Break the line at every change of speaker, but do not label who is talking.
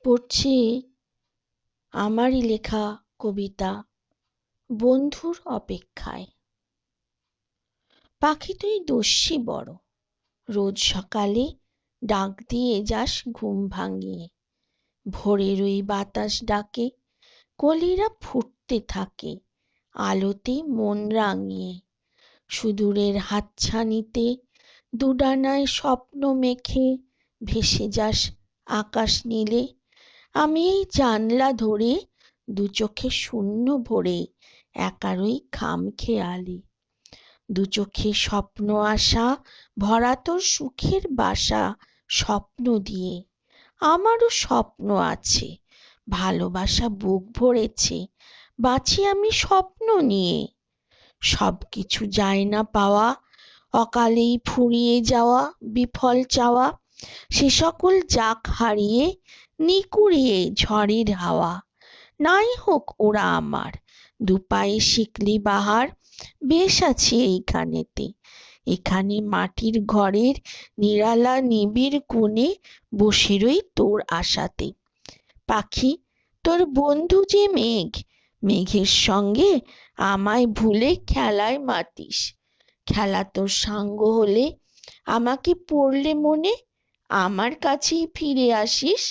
পড়ছি আমারই লেখা কবিতা বন্ধুর অপেক্ষায়। পাখি তুই দস্যি বড়, রোজ সকালে ডাক দিয়ে যাস ঘুম ভাঙিয়ে। ভোরের ওই বাতাস ডাকে কলিরা ফুটতে থাকে আলোতে মন রাঙিয়ে। সুদূরের হাতছানিতে দুডানায় স্বপ্ন মেখে ভেসে যাস আকাশ নীলে। আমি এই জানলা ধরে দু চোখে শূন্য ভরে একা রই খামখেয়ালি। দু চোখে স্বপ্ন আশা ভরা তোর সুখের বাসা স্বপ্ন দিয়ে। আমারও স্বপ্ন আছে, ভালোবাসা বুক ভরেছে, বাঁচি আমি স্বপ্ন নিয়ে। সবকিছু যায় না পাওয়া, অকালেই ফুরিয়ে যাওয়া বিফল চাওয়া, সে সকল যাক হারিয়ে নিকুড়িয়ে ঝড়ের হাওয়া। নাই হোক ওরা আমার দুপায়ে শিকলি বাহার, বেশ আছি এইখানেতে। এখানে মাটির ঘরের নিরালা নিবিড় কোণে বসে রই তোর আশাতে। পাখি তোর বন্ধু যে মেঘ, মেঘের সঙ্গে আমায় ভুলে খেলায় মাতিস। খেলা তোর সাঙ্গ হলে আমাকে পড়লে মনে আমার কাছেই ফিরে আসিস।